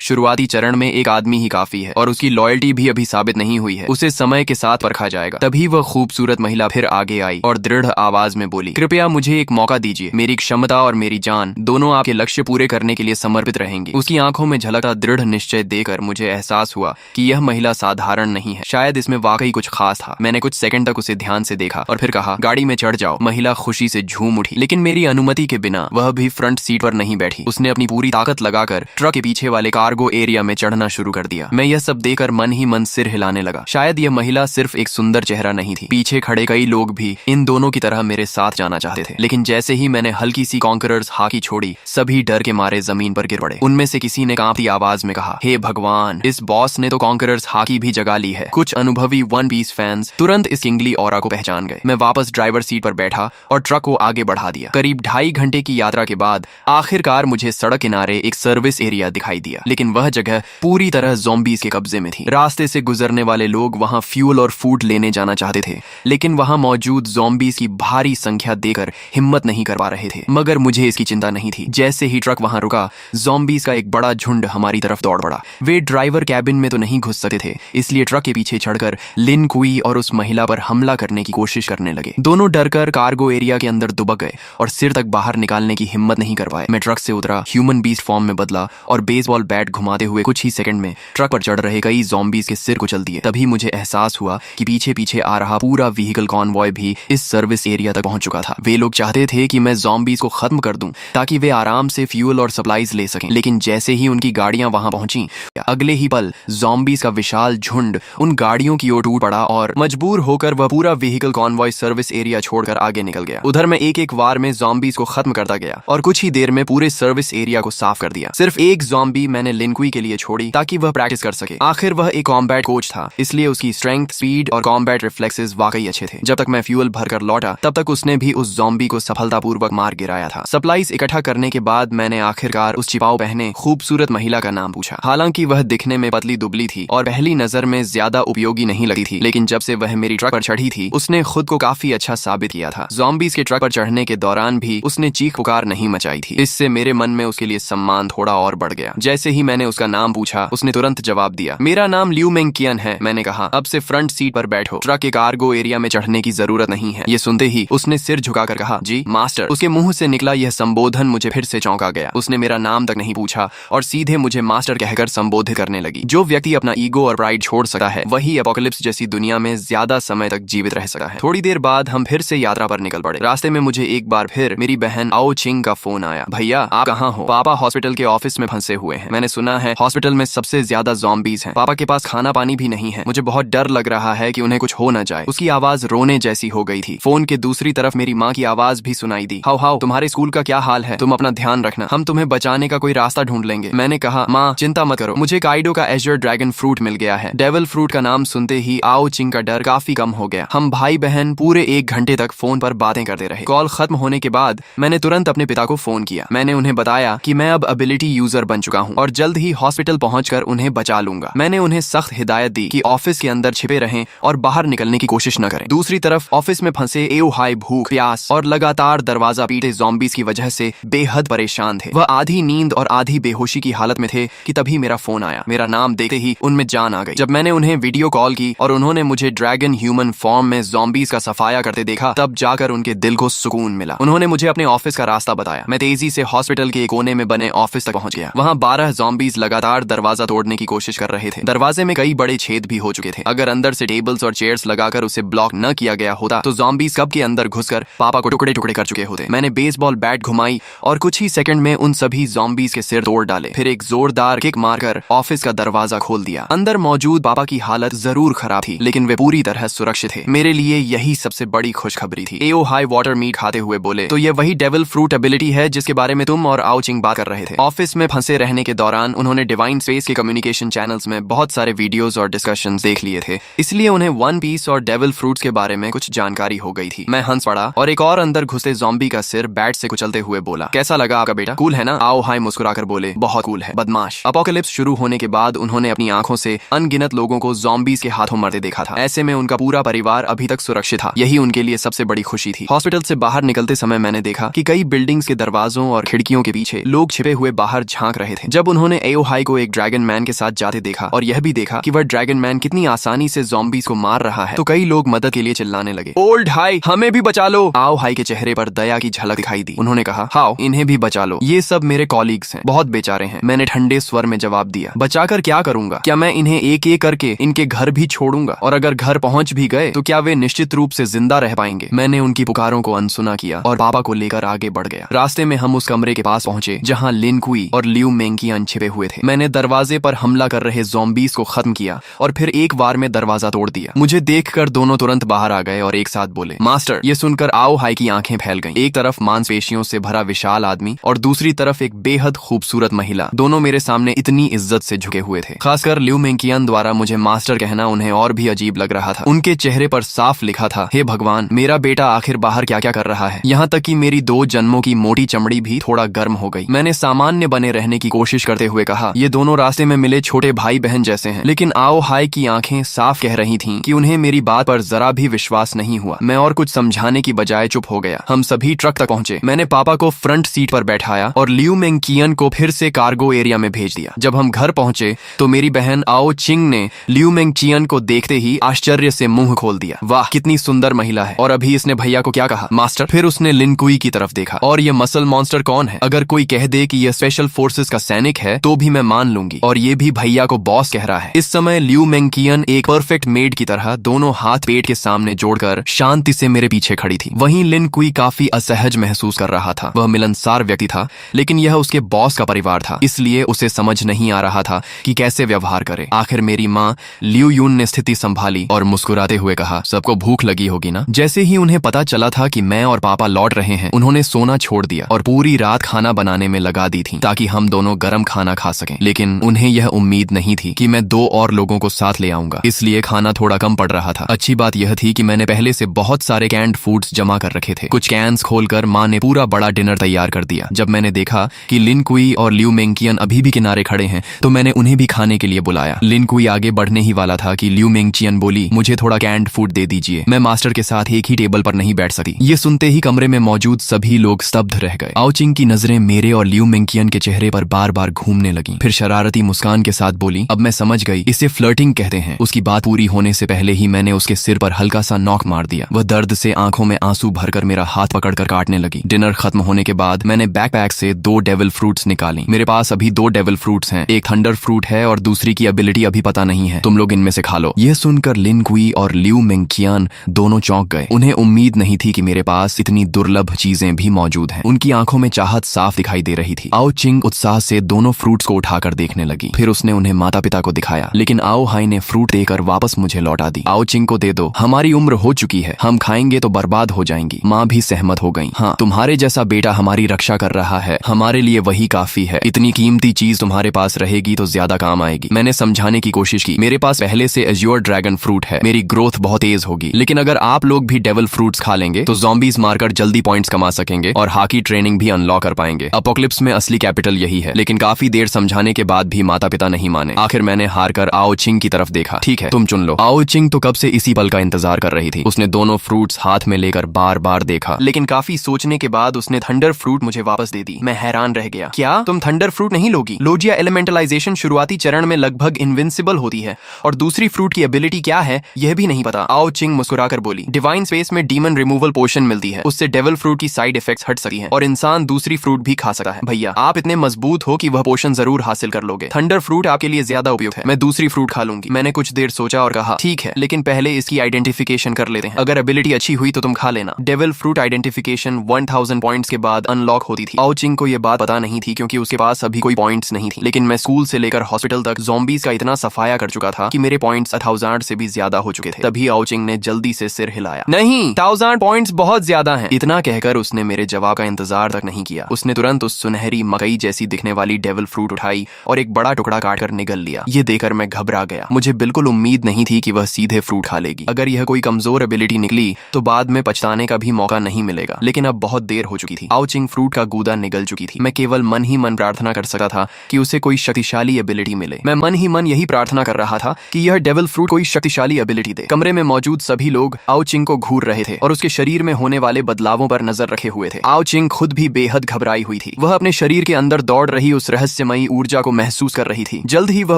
शुरुआती चरण में एक आदमी ही काफी है और उसकी लॉयल्टी भी अभी साबित नहीं हुई है, उसे समय के साथ परखा जाएगा। तभी वह खूबसूरत महिला फिर आगे आई और दृढ़ आवाज में बोली, कृपया मुझे एक मौका दीजिए। मेरी क्षमता और मेरी जान दोनों आपके लक्ष्य पूरे करने के लिए समर्पित रहेंगी। उसकी आंखों में झलकता दृढ़ निश्चय देकर मुझे एहसास हुआ कि यह महिला साधारण नहीं है, शायद इसमें वाकई कुछ खास था। मैंने कुछ सेकंड तक उसे ध्यान से देखा और फिर कहा, गाड़ी में चढ़ जाओ। महिला खुशी से झूम उठी, लेकिन मेरी अनुमति के बिना वह भी फ्रंट सीट पर नहीं बैठी। उसने अपनी पूरी ताकत लगाकर ट्रक के पीछे वाले कार्गो एरिया में चढ़ना शुरू कर दिया। मैं यह सब देखकर मन ही मन सिर हिलाने लगा। शायद यह महिला सिर्फ एक सुंदर चेहरा नहीं थी, पीछे खड़े कई लोग भी इन दोनों की तरह मेरे साथ जाना चाहते थे। लेकिन जैसे ही मैंने हल्की सी कॉन्करर्स हाकी छोड़ी, सभी डर के मारे जमीन पर गिर पड़े। उनमें से किसी ने कांपती आवाज में कहा, हे भगवान, इस बॉस ने तो कॉन्करर्स हाकी भी जगा ली है। कुछ अनुभवी वन पीस फैंस तुरंत इस किंगली ऑरा को पहचान गए। मैं वापस ड्राइवर सीट पर बैठा और ट्रक को आगे बढ़ा दिया। करीब 2.5 घंटे की यात्रा के बाद आखिरकार मुझे सड़क किनारे एक सर्विस एरिया दिखाई दिया, लेकिन वह जगह पूरी तरह ज़ॉम्बीज़ के कब्जे में थी। रास्ते से गुजरने वाले लोग वहां फ्यूल और फूड लेने जाना चाहते थे, लेकिन वहां मौजूद ज़ॉम्बीज़ की भारी संख्या देखकर हिम्मत नहीं कर पा रहे थे। मगर मुझे इसकी चिंता नहीं थी। जैसे ही ट्रक वहां रुका, ज़ॉम्बीज़ का एक बड़ा झुंड हमारी तरफ दौड़ पड़ा। वे ड्राइवर कैबिन में तो नहीं घुस सकते थे, इसलिए ट्रक के पीछे चढ़कर लिन कुई और उस महिला पर हमला करने की कोशिश करने लगे। दोनों डरकर कार्गो एरिया के अंदर दुबक गए और सिर तक बाहर निकालने की हिम्मत नहीं कर पाए। मैं ट्रक से उतरा, ह्यूमन बीस्ट फॉर्म में बदला और बेसबॉल बैट घुमाते हुए कुछ ही सेकंड में ट्रक पर चढ़ रहे कई ज़ॉम्बीज़ के सिर कुचल दिए। तभी मुझे एहसास हुआ कि पीछे पीछे आ रहा पूरा व्हीकल कॉन्वॉय भी इस सर्विस एरिया तक पहुंच चुका था। वे लोग चाहते थे कि मैं ज़ॉम्बीज़ को खत्म कर दूं ताकि वे आराम से फ्यूल और सप्लाईज ले सकें। लेकिन जैसे ही उनकी गाड़ियां वहां पहुंची, अगले ही पल ज़ॉम्बीज़ का विशाल झुंड उन गाड़ियों की ओर टूट पड़ा और मजबूर होकर वह पूरा व्हीकल कॉन्वॉय सर्विस एरिया छोड़कर आगे निकल गया। उधर मैं एक एक वार में ज़ॉम्बीज़ को खत्म करता गया और कुछ ही देर में पूरे सर्विस एरिया को साफ कर दिया। सिर्फ एक ज़ॉम्बी मैंने लिनकुई के लिए छोड़ी ताकि वह प्रैक्टिस कर सके। आखिर वह एक कॉम्बैट कोच था, इसलिए उसकी स्ट्रेंथ, स्पीड और कॉम्बैट रिफ्लेक्सेस वाकई अच्छे थे। जब तक मैं फ्यूल भरकर लौटा, तब तक उसने भी उस ज़ॉम्बी को सफलतापूर्वक मार गिराया था। सप्लाईज इकट्ठा करने के बाद मैंने आखिरकार उस छिपाव पहने खूबसूरत महिला का नाम पूछा। हालांकि वह दिखने में पतली दुबली थी और पहली नजर में ज्यादा उपयोगी नहीं लगती थी, लेकिन जब से वह मेरी ट्रक पर चढ़ी थी, उसने खुद को काफी अच्छा साबित किया था। ज़ॉम्बीज़ के ट्रक पर चढ़ने के दौरान भी उसने चीख पुकार नहीं मचाई थी। इससे मेरे मन में उसके लिए सम्मान थोड़ा और बढ़ गया। जैसे ही मैंने उसका नाम पूछा, उसने तुरंत जवाब दिया, मेरा नाम लियू मेंग कियन है। मैंने कहा, अब से फ्रंट सीट पर बैठो, ट्रक के कार्गो एरिया में चढ़ने की जरूरत नहीं है। ये सुनते ही उसने सिर झुकाकर कहा, जी मास्टर। उसके मुंह से निकला यह संबोधन मुझे फिर से चौंका गया। उसने मेरा नाम तक नहीं पूछा और सीधे मुझे मास्टर कहकर संबोधित करने लगी। जो व्यक्ति अपना ईगो और प्राइड छोड़ सकता है, वही एपोकलिप्स जैसी दुनिया में ज्यादा समय तक जीवित रह सकता है। थोड़ी देर बाद हम फिर से यात्रा पर निकल पड़े। रास्ते में मुझे एक बार फिर मेरी बहन आओ चिंग का फोन आया। भैया आप कहाँ हो? पापा हॉस्पिटल के ऑफिस में फंसे हुए हैं। मैंने सुना है हॉस्पिटल में सबसे ज्यादा ज़ॉम्बीज़ हैं। पापा के पास खाना पानी भी नहीं है। मुझे बहुत डर लग रहा है कि उन्हें कुछ हो न जाए। उसकी आवाज रोने जैसी हो गई थी। फोन के दूसरी तरफ मेरी माँ की आवाज भी सुनाई दी। हाउ हाउ, तुम्हारे स्कूल का क्या हाल है? तुम अपना ध्यान रखना, हम तुम्हें बचाने का कोई रास्ता ढूंढ लेंगे। मैंने कहा, माँ चिंता मत करो, मुझे काइडो का एजर ड्रैगन फ्रूट मिल गया है। डेविल फ्रूट का नाम सुनते ही आओ चिंग का डर काफी कम हो गया। हम भाई बहन पूरे 1 घंटे तक फोन पर बातें करते रहे। कॉल खत्म होने के बाद मैंने तुरंत अपने पिता को फोन किया। मैंने उन्हें बताया कि मैं अब एबिलिटी यूजर बन चुका हूँ और जल्द ही हॉस्पिटल पहुंचकर उन्हें बचा लूंगा। मैंने उन्हें सख्त हिदायत दी कि ऑफिस के अंदर छिपे रहें और बाहर निकलने की कोशिश न करें। दूसरी तरफ ऑफिस में फंसे एओ हाई भूख, प्यास और लगातार दरवाजा पीटे ज़ॉम्बीज़ की वजह से बेहद परेशान थे। वह आधी नींद और आधी बेहोशी की हालत में थे कि तभी मेरा फोन आया। मेरा नाम देखते ही उनमें जान आ गई। जब मैंने उन्हें वीडियो कॉल की और उन्होंने मुझे ड्रैगन ह्यूमन फॉर्म में ज़ॉम्बीज़ का सफाया करते देखा, तब जाकर उनके दिल को सुकून मिला। उन्होंने मुझे अपने ऑफिस का रास्ता बताया। मैं तेजी से हॉस्पिटल के एक कोने में बने ऑफिस तक पहुंच गया। वहां 12 ज़ॉम्बीज़ लगातार दरवाजा तोड़ने की कोशिश कर रहे थे। दरवाजे में कई बड़े छेद भी हो चुके थे। अगर अंदर से टेबल्स और चेयर्स लगाकर उसे ब्लॉक न किया गया होता तो ज़ॉम्बीज़ कब के अंदर घुसकर पापा को टुकड़े टुकड़े कर चुके होते। मैंने बेसबॉल बैट घुमाई और कुछ ही सेकंड में उन सभी ज़ॉम्बीज़ के सिर तोड़ डाले। फिर एक जोरदार किक मारकर ऑफिस का दरवाजा खोल दिया। अंदर मौजूद पापा की हालत जरूर खराब थी, लेकिन वे पूरी तरह सुरक्षित थे। मेरे लिए यही सबसे बड़ी खुशखबरी थी। एओ हाई वाटर मीट खाते हुए बोले, तो ये वही डेविल फ्रूट एबिलिटी है जिसके बारे में तुम और आओ चिंग बात कर रहे थे। ऑफिस में फंसे रहने के दौरान उन्होंने डिवाइन स्पेस के कम्युनिकेशन चैनल्स में बहुत सारे वीडियोस और डिस्कशंस देख लिए थे, इसलिए उन्हें वन पीस और डेविल फ्रूट्स के बारे में कुछ जानकारी हो गई थी। मैं हंस पड़ा और एक और अंदर घुसे ज़ॉम्बी का सिर बैट से कुचलते हुए बोला, कैसा लगा आपका बेटा? कूल है ना? आओ हाई मुस्कुराकर बोले, बहुत कूल है बदमाश। अपोकलिप्स शुरू होने के बाद उन्होंने अपनी आंखों से अनगिनत लोगों को ज़ॉम्बीज़ के हाथों मरते देखा था। ऐसे में उनका पूरा परिवार अभी तक सुरक्षित था। यही उनके लिए सबसे बड़ी खुशी थी। हॉस्पिटल से बाहर निकलते समय मैंने देखा कि कई कई बिल्डिंग्स के दरवाजों और खिड़कियों के पीछे लोग छिपे हुए बाहर झांक रहे थे। जब उन्होंने एओ हाई को एक ड्रैगन मैन के साथ जाते देखा और यह भी देखा कि वह ड्रैगन मैन कितनी आसानी से ज़ॉम्बीज़ को मार रहा है, तो कई लोग मदद के लिए चिल्लाने लगे, ओल्ड हाई, हमें भी बचा लो। आओ हाई के चेहरे पर दया की झलक दिखाई दी। उन्होंने कहा, हाओ, इन्हें भी बचा लो, ये सब मेरे कॉलीग्स हैं, बहुत बेचारे हैं। मैंने ठंडे स्वर में जवाब दिया, बचाकर क्या करूंगा? क्या मैं इन्हें एक एक करके इनके घर भी छोड़ूंगा? और अगर घर पहुंच भी गए तो क्या वे निश्चित रूप से जिंदा रह पाएंगे? मैंने उनकी पुकारों को अनसुना किया और पापा को लेकर आगे बढ़ गया। रास्ते में हम उस कमरे के पास पहुंचे जहां लिन कुई और लियू मेंकियन छिपे हुए थे। मैंने दरवाजे पर हमला कर रहे ज़ॉम्बीज़ को खत्म किया और फिर एक बार में दरवाजा तोड़ दिया। मुझे देखकर दोनों तुरंत बाहर आ गए और एक साथ बोले, मास्टर। ये सुनकर आओ हाई की आंखें फैल गईं। एक तरफ मांसपेशियों से भरा विशाल आदमी और दूसरी तरफ एक बेहद खूबसूरत महिला, दोनों मेरे सामने इतनी इज्जत से झुके हुए थे। खासकर लियू मेंकियन द्वारा मुझे मास्टर कहना उन्हें और भी अजीब लग रहा था। उनके चेहरे पर साफ लिखा था, हे भगवान, मेरा बेटा आखिर बाहर क्या क्या कर रहा है। यहाँ तक कि मेरी 2 जन्मों की मोटी चमड़ी भी थोड़ा गर्म हो गई। मैंने सामान्य बने रहने की कोशिश करते हुए कहा, ये दोनों रास्ते में मिले छोटे भाई बहन जैसे हैं। लेकिन आओ हाई की आंखें साफ कह रही थीं कि उन्हें मेरी बात पर जरा भी विश्वास नहीं हुआ। मैं और कुछ समझाने की बजाय चुप हो गया। हम सभी ट्रक तक पहुंचे। मैंने पापा को फ्रंट सीट पर बैठाया और लियू मेंकियन को फिर से कार्गो एरिया में भेज दिया। जब हम घर पहुंचे तो मेरी बहन आओ चिंग ने लियू मेंकियन को देखते ही आश्चर्य से मुंह खोल दिया। वाह, कितनी सुंदर महिला है। और अभी इसने भैया को क्या कहा, मास्टर? फिर उसने लिन कुई की तरफ देखा। और ये मसल मॉन्स्टर कौन है? अगर कोई कह दे कि यह स्पेशल फोर्सेस का सैनिक है तो भी मैं मान लूंगी। और ये भी भैया को बॉस कह रहा है। इस समय लियू मेंकियन एक परफेक्ट मेड की तरह दोनों हाथ पेट के सामने जोड़कर शांति से मेरे पीछे खड़ी थी। वहीं लिन कुई काफी असहज महसूस कर रहा था। वह मिलनसार व्यक्ति था, लेकिन यह उसके बॉस का परिवार था, इसलिए उसे समझ नहीं आ रहा था कि कैसे व्यवहार करे। आखिर मेरी माँ लियू यून ने स्थिति संभाली और मुस्कुराते हुए कहा, सबको भूख लगी होगी ना? जैसे ही उन्हें पता चला था कि मैं और पापा लौट रहे हैं, उन्होंने सोना छोड़ दिया और पूरी रात खाना बनाने में लगा दी थी ताकि हम दोनों गरम खाना खा सकें। लेकिन उन्हें यह उम्मीद नहीं थी कि मैं 2 और लोगों को साथ ले आऊंगा, इसलिए खाना थोड़ा कम पड़ रहा था। अच्छी बात यह थी कि मैंने पहले से बहुत सारे कैंड फूड्स जमा कर रखे थे। कुछ कैंस खोलकर माँ ने पूरा बड़ा डिनर तैयार कर दिया। जब मैंने देखा कि लिन कुई और लियू मेंकियन अभी भी किनारे खड़े हैं तो मैंने उन्हें भी खाने के लिए बुलाया। लिन कुई आगे बढ़ने ही वाला था कि लियू मेंकियन बोली, मुझे थोड़ा कैंड फूड दे दीजिए, मैं मास्टर के साथ एक ही टेबल पर नहीं बैठ सकती। ये सुनते ही कमरे में मौजूद सभी लोग स्तब्ध रह गए। आओ चिंग की नजरें मेरे और लियू मेंकियन के चेहरे पर बार बार घूमने लगी। फिर शरारती मुस्कान के साथ बोली, अब मैं समझ गई, इसे फ्लर्टिंग कहते हैं। उसकी बात पूरी होने से पहले ही मैंने उसके सिर पर हल्का सा नॉक मार दिया। वह दर्द से आंखों में आंसू भरकर मेरा हाथ पकड़कर काटने लगी। डिनर खत्म होने के बाद मैंने बैकपैक से 2 डेविल फ्रूट्स निकाली। मेरे पास अभी 2 डेविल फ्रूट्स हैं, एक थंडर फ्रूट है और दूसरी की एबिलिटी अभी पता नहीं है। तुम लोग इनमें से खा लो। यह सुनकर लिन कुई और लियू मेंकियन दोनों चौंक गए। उन्हें उम्मीद नहीं थी कि मेरे पास इतनी दुर्लभ चीजें भी मौजूद हैं। उनकी आंखों में चाहत साफ दिखाई दे रही थी। आओ चिंग उत्साह से दोनों फ्रूट्स को उठाकर देखने लगी। फिर उसने उन्हें माता पिता को दिखाया, लेकिन आओ हाई ने फ्रूट देकर वापस मुझे लौटा दी। आओ चिंग को दे दो, हमारी उम्र हो चुकी है, हम खाएंगे तो बर्बाद हो जाएंगी। माँ भी सहमत हो गई। हाँ, तुम्हारे जैसा बेटा हमारी रक्षा कर रहा है, हमारे लिए वही काफी है। इतनी कीमती चीज तुम्हारे पास रहेगी तो ज्यादा काम आएगी। मैंने समझाने की कोशिश की, मेरे पास पहले से एज्योर ड्रैगन फ्रूट है, मेरी ग्रोथ बहुत तेज होगी। लेकिन अगर आप लोग भी डेविल फ्रूट्स खा लेंगे तो ज़ॉम्बीज मारकर जल्दी पॉइंट्स कमा सकेंगे और हाकी ट्रेनिंग भी अनलॉक कर पाएंगे। अपोक्लिप्स में असली कैपिटल यही है। लेकिन काफी देर समझाने के बाद भी माता पिता नहीं माने। आखिर मैंने हार कर आओ चिंग की तरफ देखा। ठीक है, तुम चुन लो। आओ चिंग तो कब से इसी पल का इंतजार कर रही थी। उसने दोनों फ्रूट्स हाथ में लेकर बार बार देखा, लेकिन काफी सोचने के बाद उसने थंडर फ्रूट मुझे वापस दे दी। मैं हैरान रह गया, क्या तुम थंडर फ्रूट नहीं लोगी? लोजिया एलिमेंटलाइजेशन शुरुआती चरण में लगभग इनविंसिबल होती है और दूसरी फ्रूट की एबिलिटी क्या है यह भी नहीं पता। आओ चिंग मुस्कुराकर बोली, डिवाइन स्पेस में डीमन रिमूवल पोशन मिलती है, उससे डेविल फ्रूट की साइड इफेक्ट्स हट सकती हैं और इंसान दूसरी फ्रूट भी खा सकता है। भैया आप इतने मजबूत हो कि वह पोशन जरूर हासिल कर लोगे। थंडर फ्रूट आपके लिए ज्यादा उपयुक्त है, मैं दूसरी फ्रूट खा लूंगी। मैंने कुछ देर सोचा और कहा, ठीक है, लेकिन पहले इसकी आइडेंटिफिकेशन कर लेते हैं। अगर एबिलिटी अच्छी हुई तो तुम खा लेना। डेविल फ्रूट आइडेंटिफिकेशन 1000 पॉइंट्स के बाद अनलॉक होती थी। आओ चिंग को यह बात पता नहीं थी क्योंकि उसके पास अभी कोई पॉइंट्स नहीं थी। लेकिन मैं स्कूल से लेकर हॉस्पिटल तक ज़ॉम्बीज का इतना सफाया कर चुका था कि मेरे पॉइंट्स 1000 से भी ज्यादा हो चुके थे। तभी आओ चिंग ने जल्दी से सिर हिलाया, नहीं, 1000 पॉइंट्स बहुत ज्यादा हैं। इतना कहकर उसने मेरे जवाब का इंतजार तक नहीं किया। उसने तुरंत उस सुनहरी मकई जैसी दिखने वाली डेविल फ्रूट उठाई और एक बड़ा टुकड़ा काटकर निगल लिया। ये देखकर मैं घबरा गया। मुझे बिल्कुल उम्मीद नहीं थी कि वह सीधे फ्रूट खा लेगी। अगर यह कोई कमजोर एबिलिटी निकली तो बाद में पछताने का भी मौका नहीं मिलेगा। लेकिन अब बहुत देर हो चुकी थी। आओ चिंग फ्रूट का गूदा निगल चुकी थी। मैं केवल मन ही मन प्रार्थना कर सकता था कि उसे कोई शक्तिशाली एबिलिटी मिले। मैं मन ही मन यही प्रार्थना कर रहा था कि यह डेविल फ्रूट कोई शक्तिशाली एबिलिटी दे। कमरे में मौजूद सभी लोग आओ चिंग को घूर रहे थे और उसके शरीर में होने वाले बदलावों पर नजर रखे हुए हुए थे। आओ चिंग खुद भी बेहद घबराई हुई थी। वह अपने शरीर के अंदर दौड़ रही उस रहस्यमयी ऊर्जा को महसूस कर रही थी। जल्द ही वह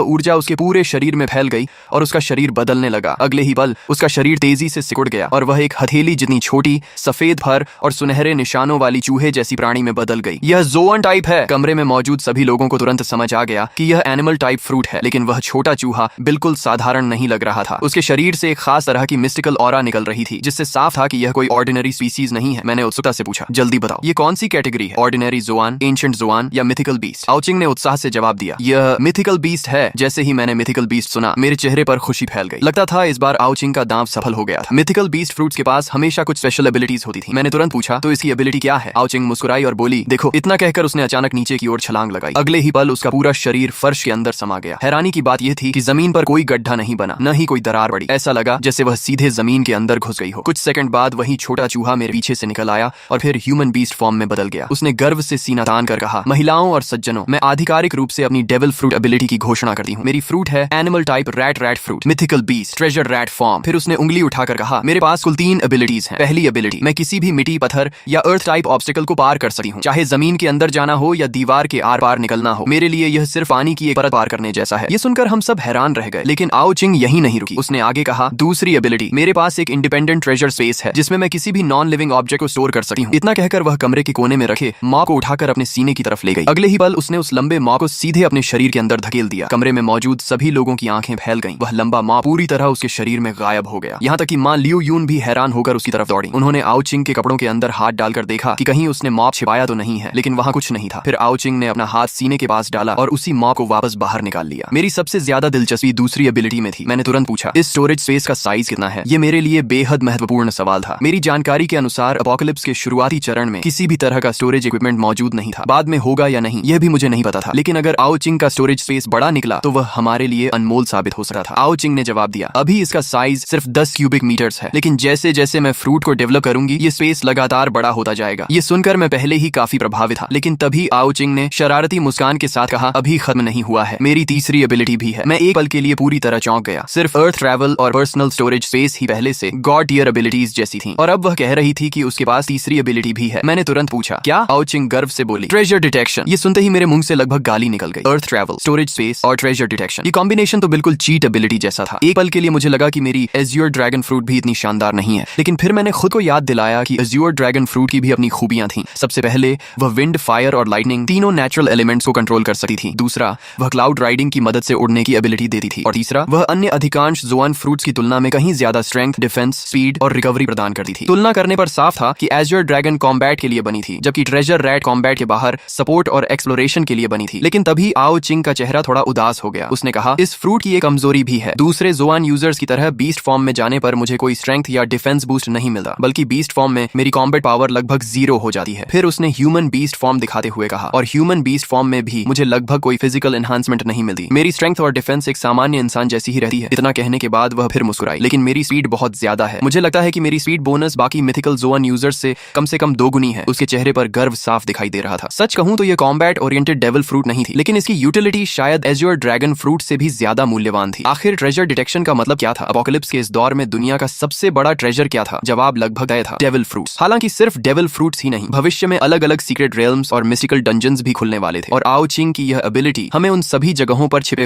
ऊर्जा उसके पूरे शरीर में फैल गई और उसका शरीर बदलने लगा। अगले ही पल उसका शरीर तेजी से सिकुड़ गया और वह एक हथेली जितनी छोटी, सफेद फर और सुनहरे निशानों वाली चूहे जैसी प्राणी में बदल गई। यह ज़ोअन टाइप है। कमरे में मौजूद सभी लोगों को तुरंत समझ आ गया कि यह एनिमल टाइप फ्रूट है, लेकिन वह छोटा चूहा बिल्कुल साधारण नहीं लग रहा था। उसके शरीर से एक खास तरह की मिस्टिकल ऑरा निकल रही थी, जिससे साफ था कि यह कोई ऑर्डिनरी स्पीसीज नहीं है। मैंने उत्सुकता से पूछा, जल्दी बताओ, ये कौन सी कैटेगरी है? ऑर्डिनरी ज़ोआन, एंशिएंट ज़ोआन या मिथिकल बीस्ट? आओ चिंग ने उत्साह से जवाब दिया, यह मिथिकल बीस्ट है। जैसे ही मैंने मिथिकल बीस्ट सुना, मेरे चेहरे पर खुशी फैल गई। लगता था इस बार आओ चिंग का दांव सफल हो गया था। मिथिकल बीस्ट फ्रूट्स के पास हमेशा कुछ स्पेशल एबिलिटीज होती थी। मैंने तुरंत पूछा, तो इसकी एबिलिटी क्या है? आओ चिंग मुस्कुराई और बोली, देखो। इतना कहकर उसने अचानक नीचे की ओर छलांग लगाई। अगले ही पल उसका पूरा शरीर फर्श के अंदर समा गया। हैरानी की बात यह थी कि जमीन पर कोई गड्ढा नहीं बना, न ही कोई दरार पड़ी। ऐसा लगा जैसे वह सीधे जमीन के अंदर घुस गई हो। कुछ सेकंड बाद वही छोटा चूहा मेरे पीछे से निकल आया और फिर ह्यूमन बीस्ट फॉर्म में बदल गया। उसने गर्व से सीना तान कर कहा, महिलाओं और सज्जनों, मैं आधिकारिक रूप से अपनी डेविल फ्रूट एबिलिटी की घोषणा करती हूँ। मेरी फ्रूट है animal type rat fruit, mythical beast, treasure rat form. फिर उसने उंगली उठाकर कहा, मेरे पास कुल 3 एबिलिटीज हैं। पहली एबिलिटी, मैं किसी भी मिट्टी, पत्थर या अर्थ टाइप ऑब्स्टिकल को पार कर सकती हूँ, चाहे जमीन के अंदर जाना हो या दीवार के आर पार निकलना हो। मेरे लिए यह सिर्फ पानी की एक परत पार करने जैसा है। ये सुनकर हम सब हैरान रह गए, लेकिन आओ चिंग यही नहीं रुकी। उसने आगे कहा, दूसरी एबिलिटी, मेरे पास एक इंडिपेंडेंट ट्रेजर स्पेस है, जिसमें मैं किसी भी नॉन लिविंग ऑब्जेक्ट को स्टोर कर सकती हूँ। इतना कहकर वह कमरे के कोने में रखे मॉप को उठाकर अपने सीने की तरफ ले गई। अगले ही पल उसने उस लंबे मॉप को सीधे अपने शरीर के अंदर धकेल दिया। कमरे में मौजूद सभी लोगों की आंखें फैल गईं। वह लंबा मॉप पूरी तरह उसके शरीर में गायब हो गया। यहाँ तक कि मां लियू यून भी हैरान होकर उसकी तरफ दौड़ी। उन्होंने आओ चिंग के कपड़ों के अंदर हाथ डालकर देखा कि कहीं उसने मॉप छिपाया तो नहीं है, लेकिन वहां कुछ नहीं था। फिर आओ चिंग ने अपना हाथ सीने के पास डाला और उसी मॉप को वापस बाहर निकाल लिया। मेरी सबसे ज्यादा दिलचस्पी दूसरी एबिलिटी में थी। मैंने तुरंत पूछा, इस स्टोरेज स्पेस का साइज कितना है? ये मेरे लिए बेहद महत्वपूर्ण सवाल था। मेरी जानकारी के अनुसार अपोकलिप्स के शुरुआती चरण में किसी भी तरह का स्टोरेज इक्विपमेंट मौजूद नहीं था। बाद में होगा या नहीं, यह भी मुझे नहीं पता था, लेकिन अगर आओ चिंग का स्टोरेज स्पेस बड़ा निकला तो वह हमारे लिए अनमोल साबित हो सकता था। आओ चिंग ने जवाब दिया, अभी इसका साइज सिर्फ 10 क्यूबिक मीटर्स है, लेकिन जैसे जैसे मैं फ्रूट को डेवलप करूंगी, ये स्पेस लगातार बड़ा होता जाएगा। ये सुनकर मैं पहले ही काफी प्रभावित था, लेकिन तभी आओ चिंग ने शरारती मुस्कान के साथ कहा, अभी खत्म नहीं हुआ है, मेरी तीसरी एबिलिटी भी है। मैं एक पल के लिए पूरी तरह चौंक गया। सिर्फ अर्थ ट्रैवल और पर्सनल स्टोरेज स्पेस ही पहले से गॉड टियर एबिलिटीज जैसी थी, और अब वह कह रही थी कि उसके पास तीसरी एबिलिटी भी है। मैंने तुरंत पूछा, क्या? आओ चिंग गर्व से बोली, ट्रेजर डिटेक्शन। ये सुनते ही मेरे मुंह से लगभग गाली निकल गई। अर्थ ट्रैवल, स्टोरेज स्पेस और ट्रेजर डिटेक्शन, ये कॉम्बिनेशन तो बिल्कुल चीट एबिलिटी जैसा था। एक पल के लिए मुझे लगा कि मेरी एज्योर ड्रैगन फ्रूट भी इतनी शानदार नहीं है, लेकिन फिर मैंने खुद को याद दिलाया कि एज्योर ड्रैगन फ्रूट की भी अपनी खूबियां थीं। सबसे पहले वह विंड, फायर और लाइटनिंग तीनों नेचुरल एलिमेंट्स को कंट्रोल कर सकती थी। दूसरा, वह क्लाउड राइडिंग की मदद से उड़ने की एबिलिटी देती थी। और तीसरा, वह अन्य अधिकांश ज़ोआन फ्रूट्स की तुलना में कहीं ज्यादा स्ट्रेंथ, डिफेंस, स्पीड और रिकवरी प्रदान करती थी। तुलना करने पर साफ था कि एज्योर ड्रैगन कॉम्बैट के लिए बनी थी, जबकि ट्रेजर रैट कॉम्बैट के बाहर सपोर्ट और एक्सप्लोरेशन के लिए बनी थी। लेकिन तभी आओ चिंग का चेहरा थोड़ा उदास हो गया। उसने कहा, इस फ्रूट की एक कमजोरी भी है। दूसरे ज़ोआन यूजर्स की तरह बीस्ट फॉर्म में जाने पर मुझे कोई स्ट्रेंथ या डिफेंस बूस्ट नहीं मिलता, बल्कि बीस्ट फॉर्म में मेरी कॉम्बैट पावर लगभग 0 हो जाती है। फिर उसने ह्यूमन बीस्ट फॉर्म दिखाते हुए कहा, और ह्यूमन बीस्ट फॉर्म में भी मुझे लगभग कोई फिजिकल एनहांसमेंट नहीं मिलती। मेरी स्ट्रेंथ और डिफेंस एक सामान्य इंसान जैसी ही रहती है। इतना कहने के बाद वह फिर मुस्कुराई, लेकिन मेरी स्पीड बहुत ज्यादा है। मुझे लगता है कि मेरी स्पीड बोनस बाकी मिथिकल ज़ोआन यूजर्स से कम 2 गुनी है। उसके चेहरे पर गर्व साफ दिखाई दे रहा था। सच कहूं तो यह कॉम्बैट ओरिएंटेड डेविल फ्रूट नहीं थी, लेकिन इसकी यूटिलिटी शायद एज्योर ड्रैगन फ्रूट से भी ज्यादा मूल्यवान थी। आखिर ट्रेजर डिटेक्शन का मतलब क्या था? अपोकलिप्स के इस दौर में दुनिया का सबसे बड़ा ट्रेजर क्या था? जवाब लगभग तय था, डेविल फ्रूट्स। हालांकि सिर्फ डेविल फ्रूट्स ही नहीं, भविष्य में अलग अलग सीक्रेट रियल्म्स और मिस्टिकल डंजन्स भी खुलने वाले थे, और आओ चिंग की यह एबिलिटी हमें उन सभी जगहों पर छिपे